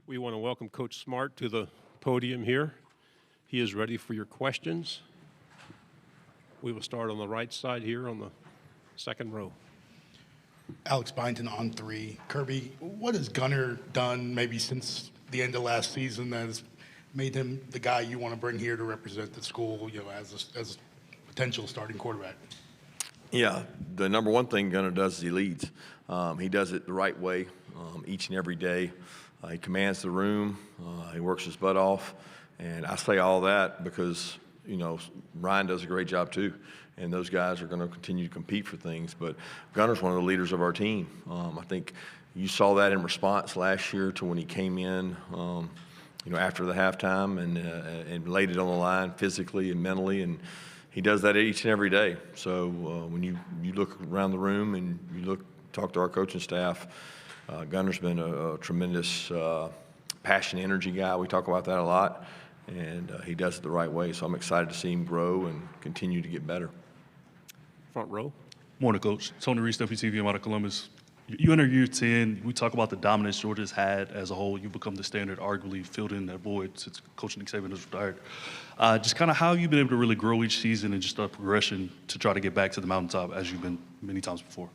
We want to welcome Coach Smart to the podium here. He is ready for your questions. We will start on the right side here on the second row. Alex Byington on 3. Kirby, what has Gunner done maybe since the end of last season that has made him the guy you want to bring here to represent the school, as a potential starting quarterback? Yeah, the number one thing Gunner does is he leads. He does it the right way each and every day. He commands the room. He works his butt off. And I say all that because, Ryan does a great job too. And those guys are going to continue to compete for things. But Gunner's one of the leaders of our team. I think you saw that in response last year to when he came in, after the halftime and laid it on the line physically and mentally. And he does that each and every day. So when you look around the room and talk to our coaching staff, Gunner's been a tremendous passion, energy guy. We talk about that a lot, and he does it the right way. So I'm excited to see him grow and continue to get better. Front row. Morning, Coach. Tony Reese, WTV, I'm out of Columbus. You enter year 10. We talk about the dominance Georgia's had as a whole. You become the standard, arguably filling that void since Coach Nick Saban has retired. Just kind of how you've been able to really grow each season and just a progression to try to get back to the mountaintop as you've been many times before.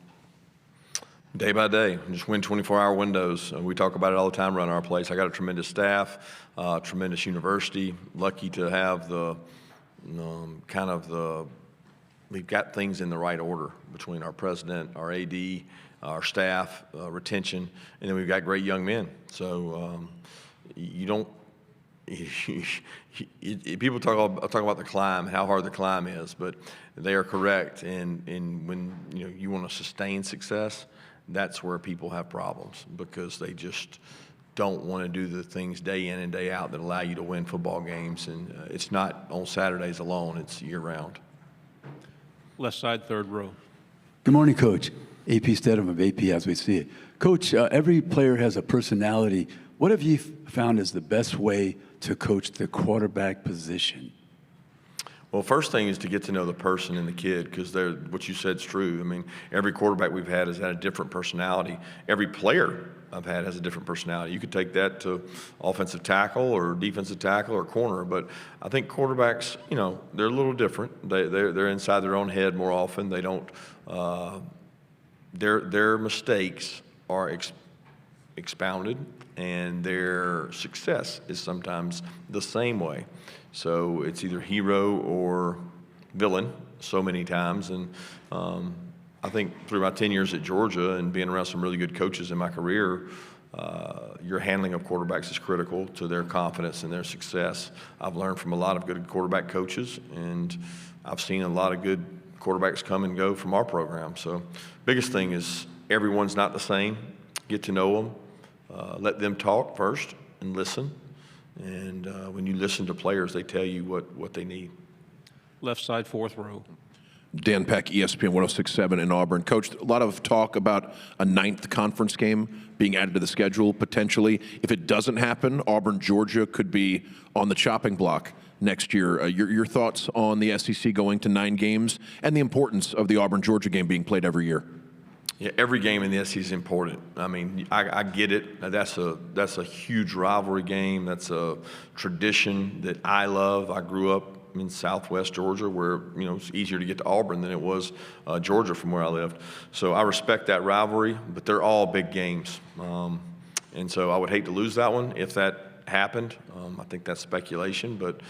Day by day, just win 24-hour windows. We talk about it all the time around our place. I got a tremendous staff, tremendous university. Lucky to have we've got things in the right order between our president, our AD, our staff, retention, and then we've got great young men. So people talk about the climb, how hard the climb is, but they are correct. And when you want to sustain success, that's where people have problems because they just don't want to do the things day in and day out that allow you to win football games. And it's not on Saturdays alone, it's year-round. Left side, third row. Good morning, Coach. AP Stedham of AP as we see it. Coach, every player has a personality. What have you found is the best way to coach the quarterback position? Well, first thing is to get to know the person and the kid because what you said is true. I mean, every quarterback we've had has had a different personality. Every player I've had has a different personality. You could take that to offensive tackle or defensive tackle or corner, but I think quarterbacks, they're a little different. They're inside their own head more often. They don't. Their mistakes are expounded, and their success is sometimes the same way. So it's either hero or villain so many times. And I think through my 10 years at Georgia and being around some really good coaches in my career, your handling of quarterbacks is critical to their confidence and their success. I've learned from a lot of good quarterback coaches, and I've seen a lot of good quarterbacks come and go from our program. So biggest thing is everyone's not the same. Get to know them. Let them talk first and listen. And when you listen to players, they tell you what they need. Left side, fourth row. Dan Peck, ESPN 106.7 in Auburn. Coach, a lot of talk about a 9th conference game being added to the schedule potentially. If it doesn't happen, Auburn, Georgia could be on the chopping block next year. Your thoughts on the SEC going to 9 games and the importance of the Auburn-Georgia game being played every year? Yeah, every game in the SEC is important. I mean, I get it. That's a huge rivalry game. That's a tradition that I love. I grew up in Southwest Georgia, where it's easier to get to Auburn than it was Georgia from where I lived. So I respect that rivalry, but they're all big games, and so I would hate to lose that one if that happened. I think that's speculation, but.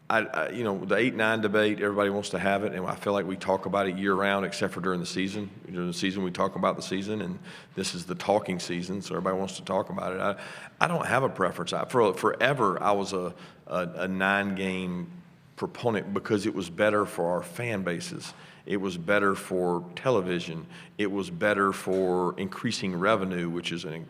The 8-9 debate, everybody wants to have it, and I feel like we talk about it year-round except for during the season. During the season, we talk about the season, and this is the talking season, so everybody wants to talk about it. I don't have a preference. Forever, I was a 9-game proponent because it was better for our fan bases. It was better for television. It was better for increasing revenue, which is a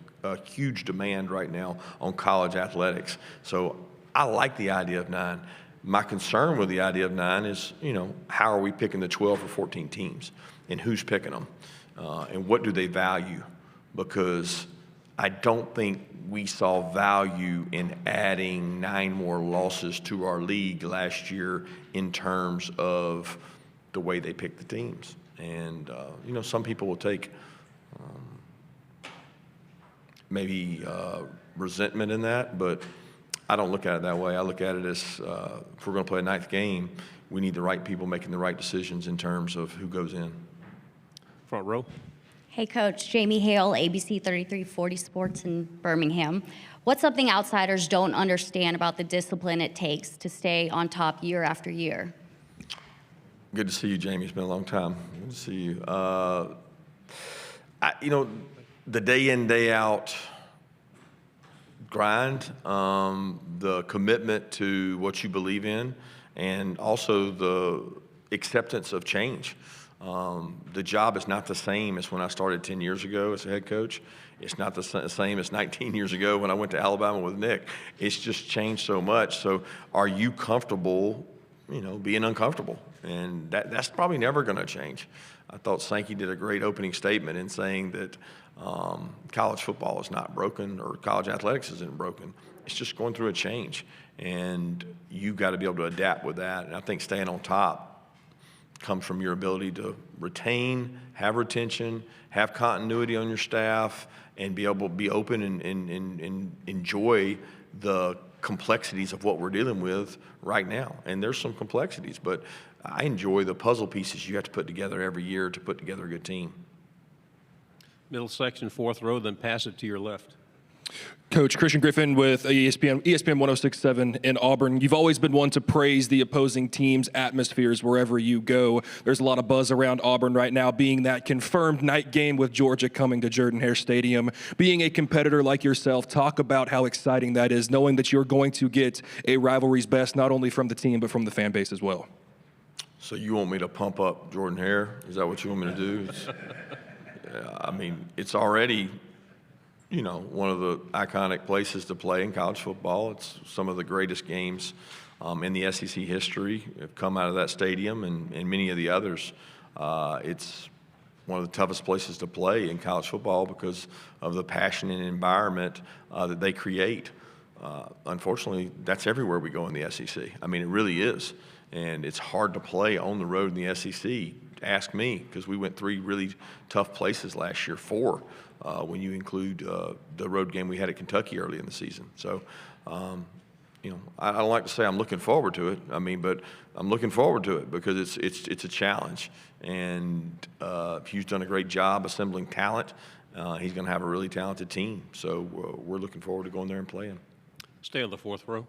huge demand right now on college athletics. So I like the idea of 9. My concern with the idea of 9 is, how are we picking the 12 or 14 teams and who's picking them and what do they value? Because I don't think we saw value in adding 9 more losses to our league last year in terms of the way they picked the teams. And, some people will take maybe resentment in that, but I don't look at it that way. I look at it as if we're going to play a ninth game, we need the right people making the right decisions in terms of who goes in. Front row. Hey, Coach. Jamie Hale, ABC 3340 Sports in Birmingham. What's something outsiders don't understand about the discipline it takes to stay on top year after year? Good to see you, Jamie. It's been a long time. Good to see you. The day in, day out grind, the commitment to what you believe in, and also the acceptance of change. The job is not the same as when I started 10 years ago as a head coach. It's not the same as 19 years ago when I went to Alabama with Nick. It's just changed so much. So are you comfortable, being uncomfortable? And that's probably never going to change. I thought Sankey did a great opening statement in saying that college football is not broken, or college athletics isn't broken. It's just going through a change. And you've got to be able to adapt with that. And I think staying on top comes from your ability to retain, have retention, have continuity on your staff, and be able to be open and enjoy the complexities of what we're dealing with right now. And there's some complexities, but I enjoy the puzzle pieces you have to put together every year to put together a good team. Middle section, fourth row, then pass it to your left. Coach, Christian Griffin with ESPN 1067 in Auburn. You've always been one to praise the opposing team's atmospheres wherever you go. There's a lot of buzz around Auburn right now, being that confirmed night game with Georgia coming to Jordan-Hare Stadium. Being a competitor like yourself, talk about how exciting that is, knowing that you're going to get a rivalry's best, not only from the team, but from the fan base as well. So you want me to pump up Jordan-Hare? Is that what you want me to do? It's already one of the iconic places to play in college football. It's some of the greatest games in the SEC history have come out of that stadium, and many of the others. It's one of the toughest places to play in college football because of the passion and environment that they create. Unfortunately, that's everywhere we go in the SEC. It really is. And it's hard to play on the road in the SEC. Ask me, because we went 3 really tough places last year, 4, when you include the road game we had at Kentucky early in the season. So, I don't like to say I'm looking forward to it. But I'm looking forward to it because it's a challenge. And Hugh's done a great job assembling talent. He's going to have a really talented team. So we're looking forward to going there and playing. Stay on the fourth row.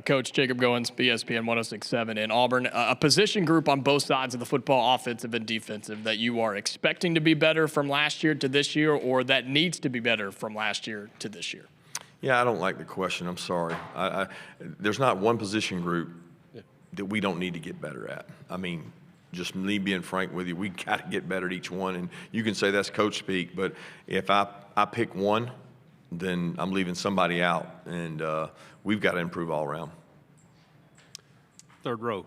Coach Jacob Goins, ESPN 1067 in Auburn. A position group on both sides of the football, offensive and defensive, that you are expecting to be better from last year to this year, or that needs to be better from last year to this year? Yeah, I don't like the question. I'm sorry. There's not one position group that we don't need to get better at. Just me being frank with you, we got to get better at each one. And you can say that's coach speak, but if I pick one, then I'm leaving somebody out, and we've got to improve all around. Third row.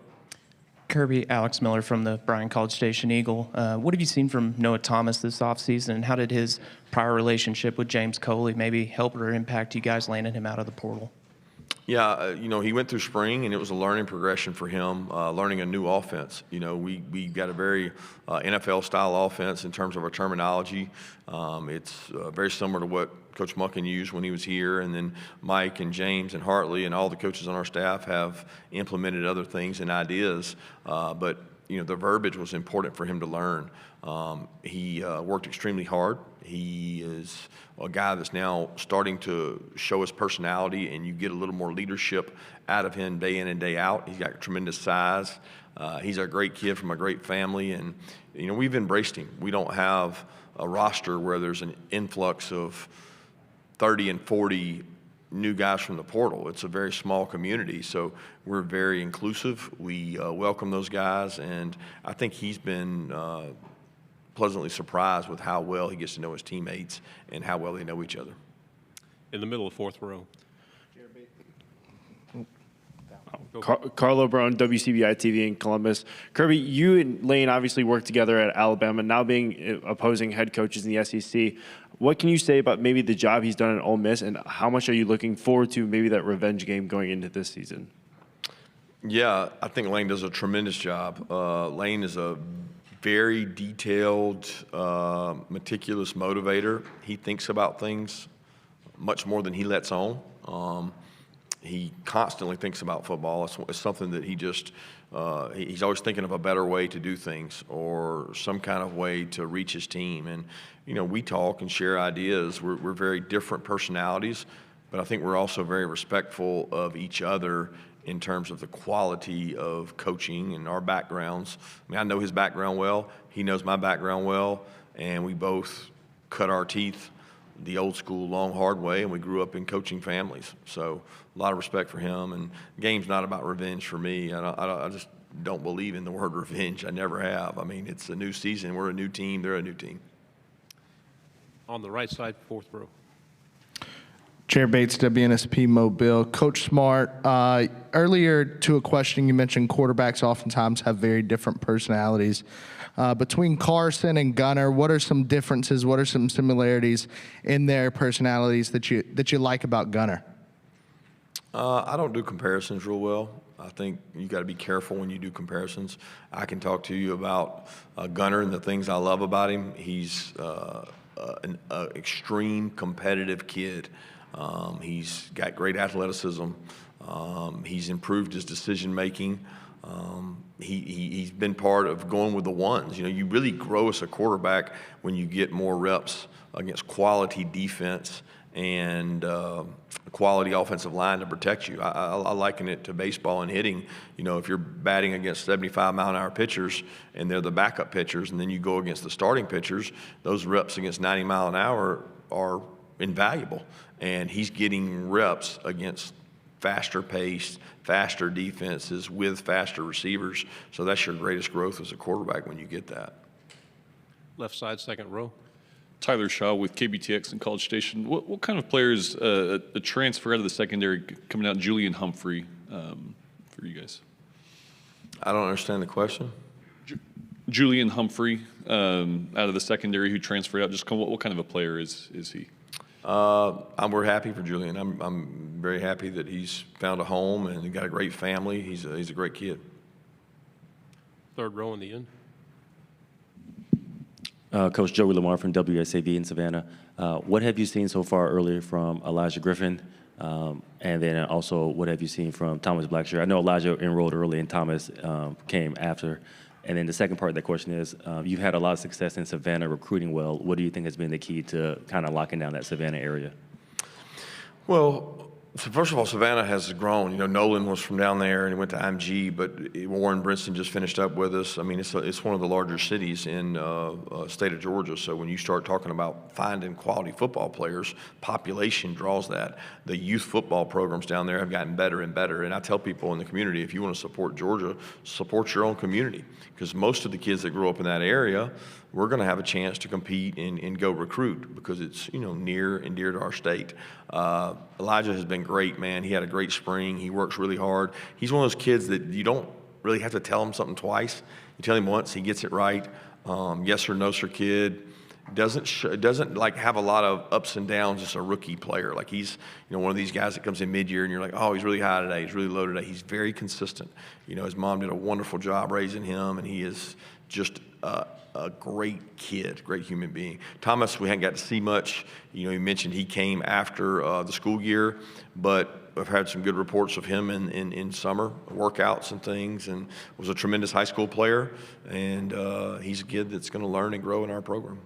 Kirby, Alex Miller from the Bryan College Station Eagle. What have you seen from Noah Thomas this offseason, and how did his prior relationship with James Coley maybe help or impact you guys landing him out of the portal? Yeah, he went through spring, and it was a learning progression for him, learning a new offense. We got a very NFL-style offense in terms of our terminology. It's very similar to what Coach Muckin used when he was here, and then Mike and James and Hartley and all the coaches on our staff have implemented other things and ideas. But the verbiage was important for him to learn. He worked extremely hard. He is a guy that's now starting to show his personality, and you get a little more leadership out of him day in and day out. He's got tremendous size. He's a great kid from a great family, and we've embraced him. We don't have a roster where there's an influx of 30 and 40 new guys from the portal. It's a very small community, so we're very inclusive. We welcome those guys, and I think he's been pleasantly surprised with how well he gets to know his teammates and how well they know each other. In the middle of fourth row. Carlo Brown, WCBI TV in Columbus. Kirby, you and Lane obviously worked together at Alabama, now being opposing head coaches in the SEC. What can you say about maybe the job he's done at Ole Miss, and how much are you looking forward to maybe that revenge game going into this season? Yeah, I think Lane does a tremendous job. Lane is a very detailed, meticulous motivator. He thinks about things much more than he lets on. He constantly thinks about football. It's something that he just, he's always thinking of a better way to do things or some kind of way to reach his team. And, you know, we talk and share ideas. We're very different personalities, but I think we're also very respectful of each other in terms of the quality of coaching and our backgrounds. I mean, I know his background well. He knows my background well, and we both cut our teeth the old school, long, hard way, and we grew up in coaching families. So a lot of respect for him, and the game's not about revenge for me. I just don't believe in the word revenge. I never have. I mean, it's a new season. We're a new team. They're a new team. On the right side, fourth row. Chair Bates, WNSP Mobile. Coach Smart, earlier to a question, you mentioned quarterbacks oftentimes have very different personalities. Between Carson and Gunner, what are some differences? What are some similarities in their personalities that you like about Gunner? I don't do comparisons real well. I think you got to be careful when you do comparisons. I can talk to you about Gunner and the things I love about him. He's an extreme competitive kid. He's got great athleticism. He's improved his decision making. He's been part of going with the ones. You know, you really grow as a quarterback when you get more reps against quality defense and quality offensive line to protect you. I liken it to baseball and hitting. You know, if you're batting against 75-mile-an-hour pitchers and they're the backup pitchers, and then you go against the starting pitchers, those reps against 90 mile an hour are invaluable. And he's getting reps against faster paced, faster defenses with faster receivers. So that's your greatest growth as a quarterback when you get that. Left side, second row. Tyler Shaw with KBTX and College Station. What kind of players, a transfer out of the secondary coming out, Julian Humphrey, for you guys? I don't understand the question. Julian Humphrey out of the secondary who transferred out, just what kind of a player is he? We're happy for Julian. I'm very happy that he's found a home and he got a great family. He's a great kid. Third row in the end. Coach Joey Lamar from WSAV in Savannah. What have you seen so far earlier from Elijah Griffin? And then also, what have you seen from Thomas Blackshear? I know Elijah enrolled early and Thomas came after. And then the second part of that question is, you've had a lot of success in Savannah recruiting well. What do you think has been the key to kind of locking down that Savannah area? Well, so first of all, Savannah has grown. You know, Nolan was from down there and he went to IMG, but Warren Brinson just finished up with us. I mean, it's one of the larger cities in state of Georgia. So when you start talking about finding quality football players, population draws that. The youth football programs down there have gotten better and better. And I tell people in the community, if you want to support Georgia, support your own community. Because most of the kids that grow up in that area, we're going to have a chance to compete and go recruit because it's, you know, near and dear to our state. Elijah has been great, man. He had a great spring. He works really hard. He's one of those kids that you don't really have to tell him something twice. You tell him once, he gets it right. Yes or no, sir kid. Doesn't like have a lot of ups and downs. Just a rookie player. Like he's, you know, one of these guys that comes in mid-year and you're like, oh, he's really high today. He's really low today. He's very consistent. You know, his mom did a wonderful job raising him, and he is just a great kid, great human being. Thomas, we hadn't got to see much. You know, he mentioned he came after the school year, but I've had some good reports of him in summer workouts and things, and was a tremendous high school player. And he's a kid that's going to learn and grow in our program.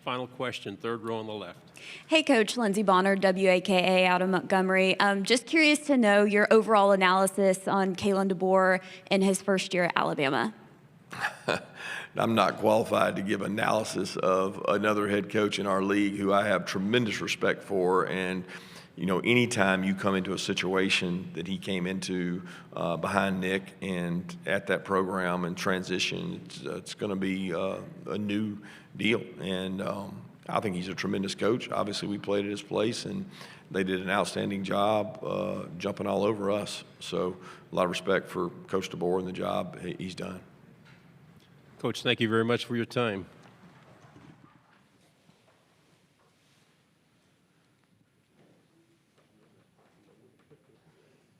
Final question, third row on the left. Hey, Coach. Lindsey Bonner, WAKA out of Montgomery. Just curious to know your overall analysis on Kalen DeBoer in his first year at Alabama. I'm not qualified to give analysis of another head coach in our league who I have tremendous respect for. And, you know, anytime you come into a situation that he came into behind Nick and at that program and transition, it's going to be a new deal. And I think he's a tremendous coach. Obviously, we played at his place, and they did an outstanding job jumping all over us. So a lot of respect for Coach DeBoer and the job he's done. Coach, thank you very much for your time.